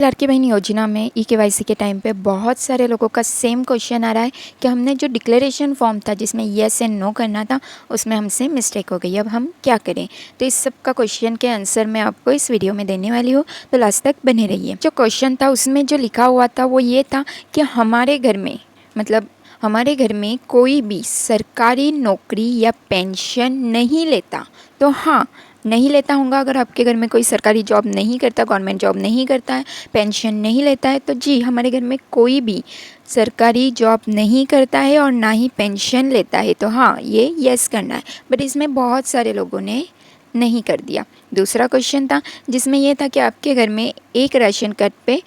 लाड़की बहन योजना में ई-केवाईसी के टाइम पे बहुत सारे लोगों का सेम क्वेश्चन आ रहा है कि हमने जो डिक्लेरेशन फॉर्म था जिसमें येस एंड नो करना था उसमें हमसे मिस्टेक हो गई, अब हम क्या करें। तो इस सब का क्वेश्चन के आंसर मैं आपको इस वीडियो में देने वाली हूँ, तो लास्ट तक बने रहिए। जो क्वेश्चन था उसमें जो लिखा हुआ था वो ये था कि हमारे घर में कोई भी सरकारी नौकरी या पेंशन नहीं लेता। तो हाँ, नहीं लेता होगा। अगर आपके घर में कोई सरकारी जॉब नहीं करता, गवर्नमेंट जॉब नहीं करता है, पेंशन नहीं लेता है, तो जी हमारे घर में कोई भी सरकारी जॉब नहीं करता है और ना ही पेंशन लेता है, तो हाँ ये यस करना है। बट इसमें बहुत सारे लोगों ने नहीं कर दिया। दूसरा क्वेश्चन था जिसमें यह था कि आपके घर में एक राशन कार्ड पे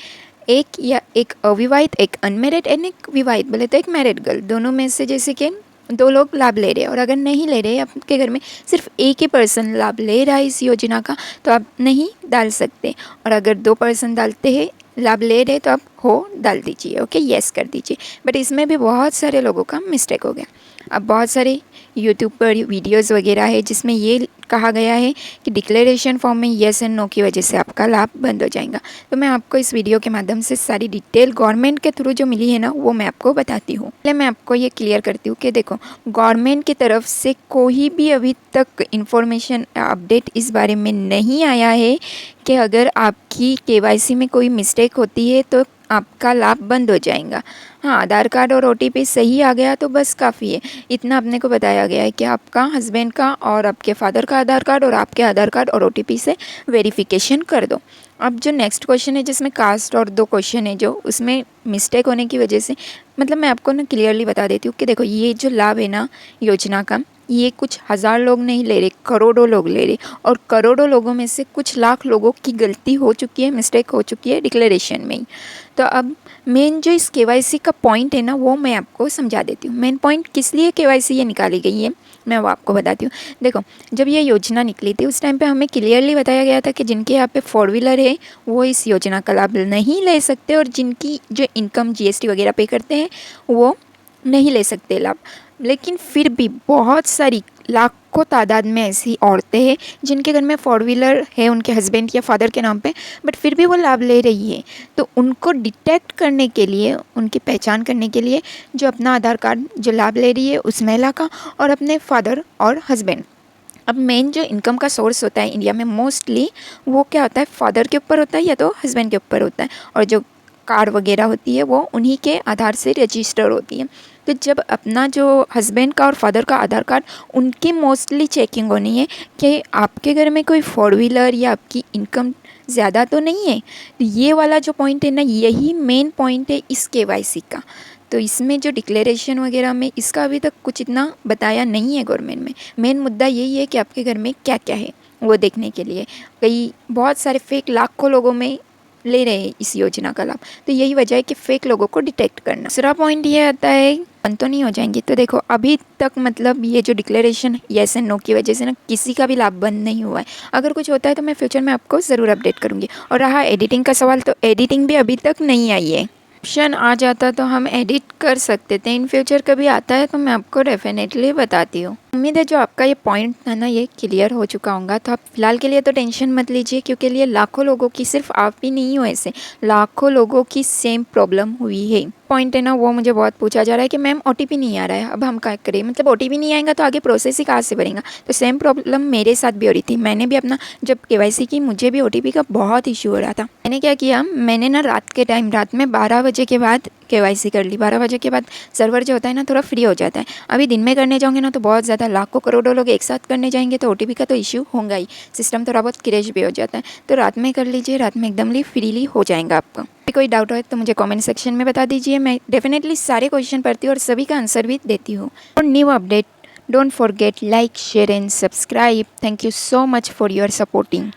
एक अविवाहित, एक अनमेरिड एंड एक विवाहित, बोले तो एक मैरिड गर्ल, दोनों में से जैसे कि 2 लोग लाभ ले रहे हैं। और अगर नहीं ले रहे, आपके घर में सिर्फ एक ही पर्सन लाभ ले रहा है इस योजना का, तो आप नहीं डाल सकते। और अगर 2 पर्सन डालते हैं, लाभ ले रहे, तो आप हो डाल दीजिए, ओके, यस कर दीजिए। बट इसमें भी बहुत सारे लोगों का मिस्टेक हो गया। अब बहुत सारे यूट्यूब पर वीडियोस वगैरह है जिसमें ये कहा गया है कि डिक्लेरेशन फॉर्म में येस एंड नो की वजह से आपका लाभ बंद हो जाएगा। तो मैं आपको इस वीडियो के माध्यम से सारी डिटेल गवर्नमेंट के थ्रू जो मिली है ना, वो मैं आपको बताती हूँ। पहले मैं आपको ये क्लियर करती हूँ कि देखो, गवर्नमेंट की तरफ से कोई भी अभी तक इन्फॉर्मेशन अपडेट इस बारे में नहीं आया है कि अगर आपकी केवाईसी में कोई मिस्टेक होती है तो आपका लाभ बंद हो जाएगा। हाँ, आधार कार्ड और ओटीपी सही आ गया तो बस काफ़ी है। इतना अपने को बताया गया है कि आपका हस्बैंड का और आपके फादर का आधार कार्ड और आपके आधार कार्ड और ओटीपी से वेरिफिकेशन कर दो। अब जो नेक्स्ट क्वेश्चन है जिसमें कास्ट और 2 क्वेश्चन है जो उसमें मिस्टेक होने की वजह से, मतलब मैं आपको ना क्लियरली बता देती हूँ कि देखो, ये जो लाभ है ना योजना का, ये कुछ हज़ार लोग नहीं ले रहे, करोड़ों लोग ले रहे। और करोड़ों लोगों में से कुछ लाख लोगों की गलती हो चुकी है, मिस्टेक हो चुकी है डिक्लेरेशन में ही। तो अब मेन जो इस केवाईसी का पॉइंट है ना, वो मैं आपको समझा देती हूँ। मेन पॉइंट किस लिए केवाईसी ये निकाली गई है, मैं वो आपको बताती हूँ। देखो, जब ये योजना निकली थी उस टाइम पे हमें क्लियरली बताया गया था कि जिनके यहाँ पे 4 व्हीलर है वो इस योजना का लाभ नहीं ले सकते, और जिनकी जो इनकम जीएसटी वगैरह पे करते हैं वो नहीं ले सकते लाभ। लेकिन फिर भी बहुत सारी, लाखों तादाद में ऐसी औरतें हैं जिनके घर में 4 व्हीलर है उनके हस्बैंड या फादर के नाम पे, बट फिर भी वो लाभ ले रही है। तो उनको डिटेक्ट करने के लिए, उनकी पहचान करने के लिए, जो अपना आधार कार्ड जो लाभ ले रही है उस महिला का और अपने फादर और हस्बैंड, अब मेन जो इनकम का सोर्स होता है इंडिया में मोस्टली, वो क्या होता है, फादर के ऊपर होता है या तो हस्बैंड के ऊपर होता है। और जो कार वगैरह होती है वो उन्हीं के आधार से रजिस्टर होती है। तो जब अपना जो हस्बैंड का और फादर का आधार कार्ड, उनकी मोस्टली चेकिंग होनी है कि आपके घर में कोई 4 व्हीलर या आपकी इनकम ज़्यादा तो नहीं है। तो ये वाला जो पॉइंट है ना, यही मेन पॉइंट है इस केवाईसी का। तो इसमें जो डिक्लेरेशन वगैरह में इसका अभी तक कुछ इतना बताया नहीं है गवर्नमेंट में। मेन मुद्दा यही है कि आपके घर में क्या क्या है वो देखने के लिए। बहुत सारे फेक लाखों लोगों में ले रहे हैं इस योजना का लाभ, तो यही वजह है कि फेक लोगों को डिटेक्ट करना। दूसरा पॉइंट ये आता है, बंद तो नहीं हो जाएंगे। तो देखो, अभी तक मतलब ये जो डिक्लेरेशन येस एंड नो की वजह से ना किसी का भी लाभ बंद नहीं हुआ है। अगर कुछ होता है तो मैं फ्यूचर में आपको ज़रूर अपडेट करूँगी। और रहा एडिटिंग का सवाल, तो एडिटिंग भी अभी तक नहीं आई है। ऑप्शन आ जाता तो हम एडिट कर सकते थे। इन फ्यूचर कभी आता है तो मैं आपको डेफिनेटली बताती हूँ। उम्मीद है जो आपका ये पॉइंट था ना, ये क्लियर हो चुका होगा। तो आप फिलहाल के लिए तो टेंशन मत लीजिए, क्योंकि ये लाखों लोगों की, सिर्फ आप ही नहीं हो, ऐसे लाखों लोगों की सेम प्रॉब्लम हुई है। पॉइंट है ना, वो मुझे बहुत पूछा जा रहा है कि मैम ओटीपी नहीं आ रहा है, अब हम क्या करें, मतलब ओटीपी नहीं आएगा तो आगे प्रोसेस ही कहाँ से बनेगा। तो सेम प्रॉब्लम मेरे साथ भी हो रही थी। मैंने भी अपना जब केवाईसी की, मुझे भी ओटीपी का बहुत इशू हो रहा था। मैंने क्या किया, मैंने ना रात में 12 बजे के बाद केवाईसी कर ली। 12 बजे के बाद सर्वर जो होता है ना थोड़ा फ्री हो जाता है। अभी दिन में करने जाओगे ना तो बहुत ज़्यादा लाखों करोड़ों लोग एक साथ करने जाएंगे तो ओटीपी का तो इशू होगा ही, सिस्टम थोड़ा बहुत क्रैश भी हो जाता है। तो रात में कर लीजिए, रात में एकदम फ्रीली हो जाएगा आपका। कोई डाउट हो तो मुझे कमेंट सेक्शन में बता दीजिए। मैं डेफिनेटली सारे क्वेश्चन पढ़ती हूँ और सभी का आंसर भी देती हूँ। और new update, don't forget like, share and subscribe. Thank you so much for your supporting.